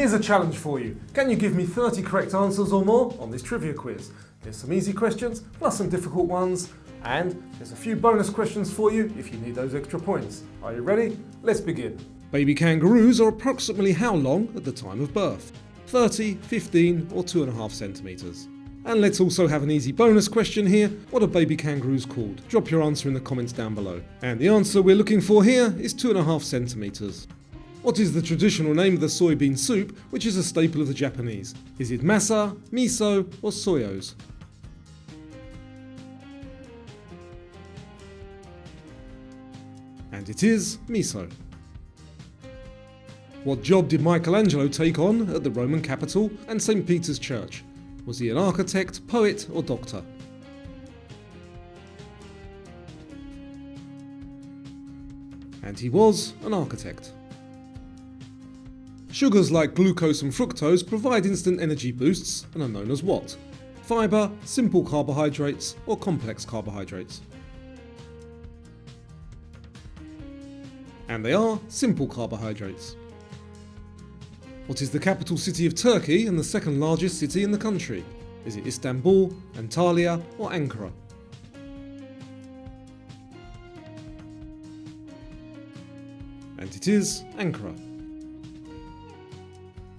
Here's a challenge for you. Can you give me 30 correct answers or more on this trivia quiz? There's some easy questions, plus some difficult ones, and there's a few bonus questions for you if you need those extra points. Are you ready? Let's begin. Baby kangaroos are approximately how long at the time of birth? 30, 15 or 2.5 centimetres? And let's also have an easy bonus question here. What are baby kangaroos called? Drop your answer in the comments down below. And the answer we're looking for here is 2.5 centimetres. What is the traditional name of the soybean soup, which is a staple of the Japanese? Is it masa, miso or soyos? And it is miso. What job did Michelangelo take on at the Roman capital and St. Peter's Church? Was he an architect, poet or doctor? And he was an architect. Sugars like glucose and fructose provide instant energy boosts and are known as what? Fibre, simple carbohydrates or complex carbohydrates? And they are simple carbohydrates. What is the capital city of Turkey and the second largest city in the country? Is it Istanbul, Antalya or Ankara? And it is Ankara.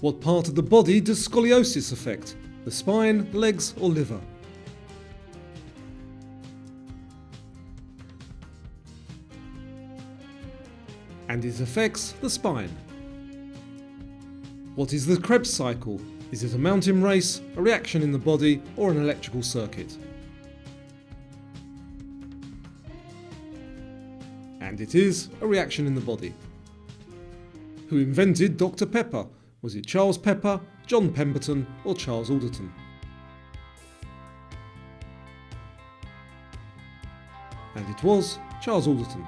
What part of the body does scoliosis affect? The spine, legs or liver? And it affects the spine. What is the Krebs cycle? Is it a mountain race, a reaction in the body, or an electrical circuit? And it is a reaction in the body. Who invented Dr. Pepper? Was it Charles Pepper, John Pemberton, or Charles Alderton? And it was Charles Alderton.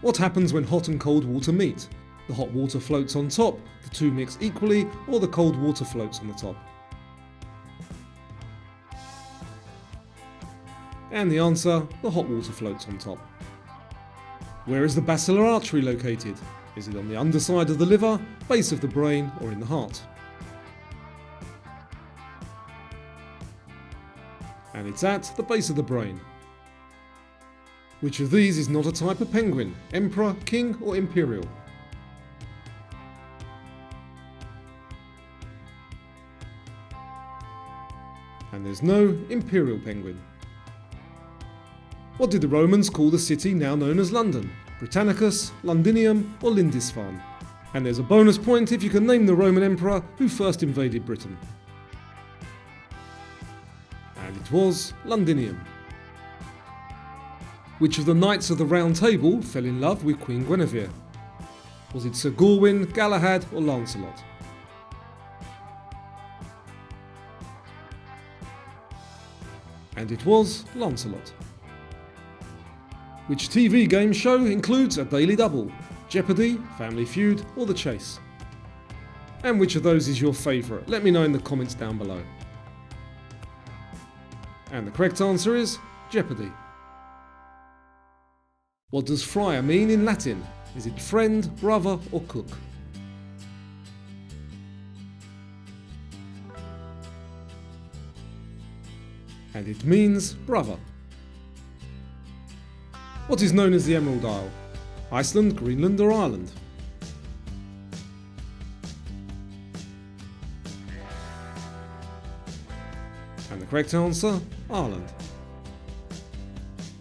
What happens when hot and cold water meet? The hot water floats on top, the two mix equally, or the cold water floats on the top? And the answer, the hot water floats on top. Where is the basilar artery located? Is it on the underside of the liver, base of the brain, or in the heart? And it's at the base of the brain. Which of these is not a type of penguin? Emperor, king, or imperial? And there's no imperial penguin. What did the Romans call the city now known as London? Britannicus, Londinium or Lindisfarne? And there's a bonus point if you can name the Roman emperor who first invaded Britain. And it was Londinium. Which of the knights of the Round Table fell in love with Queen Guinevere? Was it Sir Gawain, Galahad or Lancelot? And it was Lancelot. Which TV game show includes a daily double? Jeopardy, Family Feud or The Chase? And which of those is your favourite? Let me know in the comments down below. And the correct answer is Jeopardy. What does friar mean in Latin? Is it friend, brother or cook? And it means brother. What is known as the Emerald Isle? Iceland, Greenland or Ireland? And the correct answer, Ireland.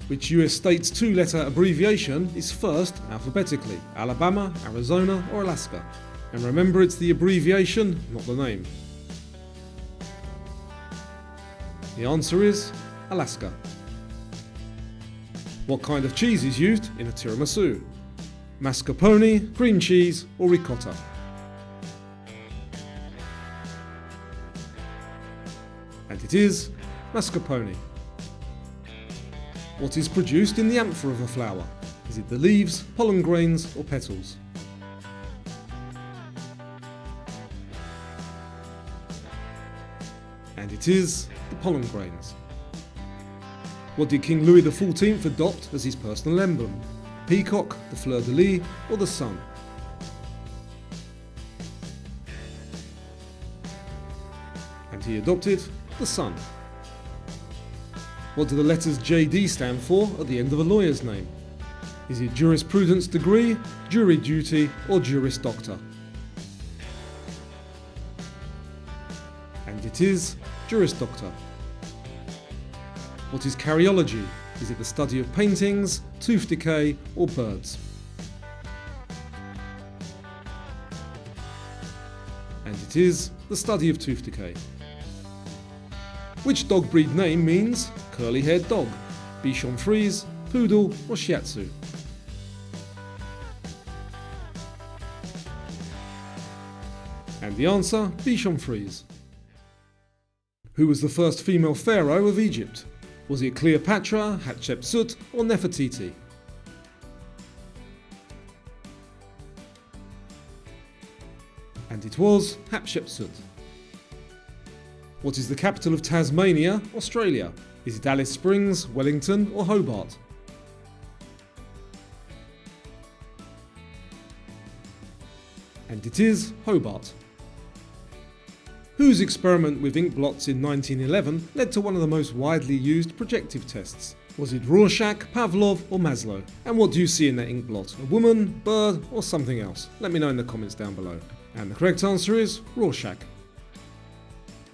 Which US state's two-letter abbreviation is first alphabetically? Alabama, Arizona or Alaska? And remember, it's the abbreviation, not the name. The answer is Alaska. What kind of cheese is used in a tiramisu? Mascarpone, cream cheese or ricotta? And it is mascarpone. What is produced in the anther of a flower? Is it the leaves, pollen grains or petals? And it is the pollen grains. What did King Louis XIV adopt as his personal emblem? Peacock, the fleur-de-lis or the sun? And he adopted the son. What do the letters JD stand for at the end of a lawyer's name? Is it jurisprudence degree, jury duty, or juris doctor? And it is juris doctor. What is karyology? Is it the study of paintings, tooth decay, or birds? And it is the study of tooth decay. Which dog breed name means curly-haired dog, Bichon Frise, Poodle, or Shiatsu? And the answer, Bichon Frise. Who was the first female pharaoh of Egypt? Was it Cleopatra, Hatshepsut, or Nefertiti? And it was Hatshepsut. What is the capital of Tasmania, Australia? Is it Alice Springs, Wellington, or Hobart? And it is Hobart. Whose experiment with ink blots in 1911 led to one of the most widely used projective tests? Was it Rorschach, Pavlov, or Maslow? And what do you see in that ink blot? A woman, bird, or something else? Let me know in the comments down below. And the correct answer is Rorschach.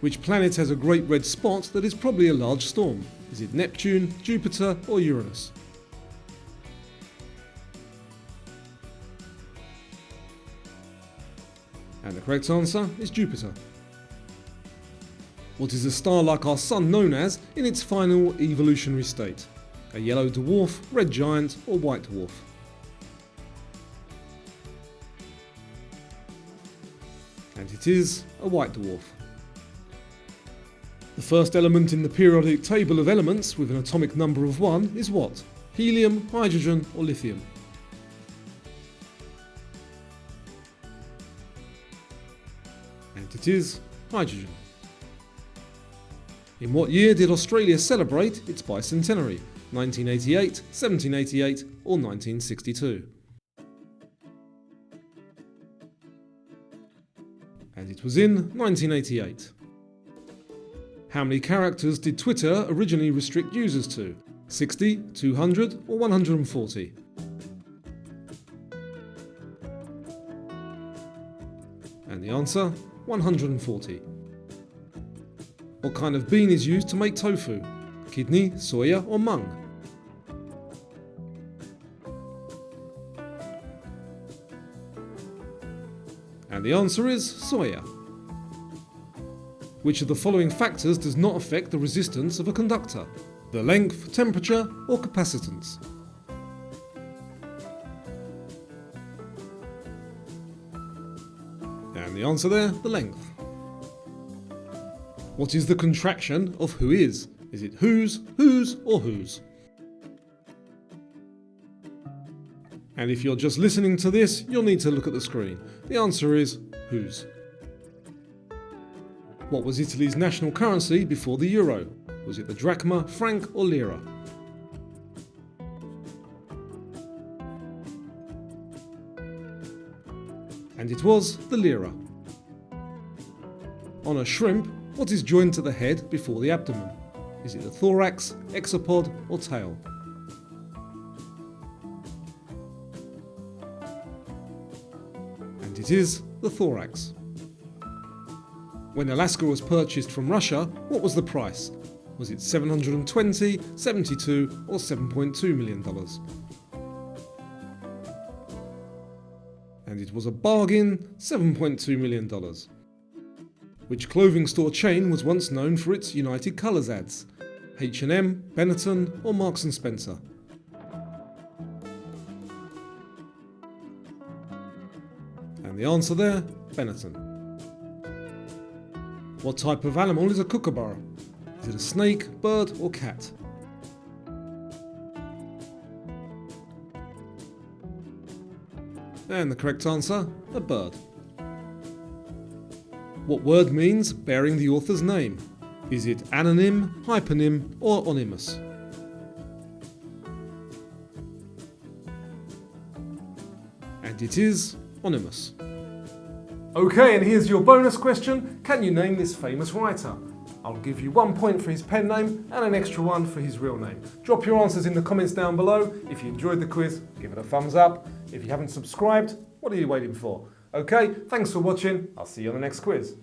Which planet has a great red spot that is probably a large storm? Is it Neptune, Jupiter, or Uranus? And the correct answer is Jupiter. What is a star like our Sun known as in its final evolutionary state? A yellow dwarf, red giant, or white dwarf? And it is a white dwarf. The first element in the periodic table of elements with an atomic number of 1 is what? Helium, hydrogen, or lithium? And it is hydrogen. In what year did Australia celebrate its bicentenary? 1988, 1788, or 1962? And it was in 1988. How many characters did Twitter originally restrict users to? 60, 200, or 140? And the answer, 140. What kind of bean is used to make tofu? Kidney, soya, or mung? And the answer is soya. Which of the following factors does not affect the resistance of a conductor? The length, temperature, or capacitance? And the answer there, the length. What is the contraction of who is? Is it whose, or whose? And if you're just listening to this, you'll need to look at the screen. The answer is whose. What was Italy's national currency before the euro? Was it the drachma, franc, or lira? And it was the lira. On a shrimp, what is joined to the head before the abdomen? Is it the thorax, hexapod, or tail? And it is the thorax. When Alaska was purchased from Russia, what was the price? Was it $720, $72, or $7.2 million? And it was a bargain, $7.2 million. Which clothing store chain was once known for its United Colours ads? H&M, Benetton, or Marks & Spencer? And the answer there, Benetton. What type of animal is a kookaburra? Is it a snake, bird, or cat? And the correct answer, a bird. What word means bearing the author's name? Is it anonym, hypernym, or onymous? And it is onymous. Okay, and here's your bonus question. Can you name this famous writer? I'll give you 1 point for his pen name and an extra one for his real name. Drop your answers in the comments down below. If you enjoyed the quiz, give it a thumbs up. If you haven't subscribed, what are you waiting for? Okay, thanks for watching. I'll see you on the next quiz.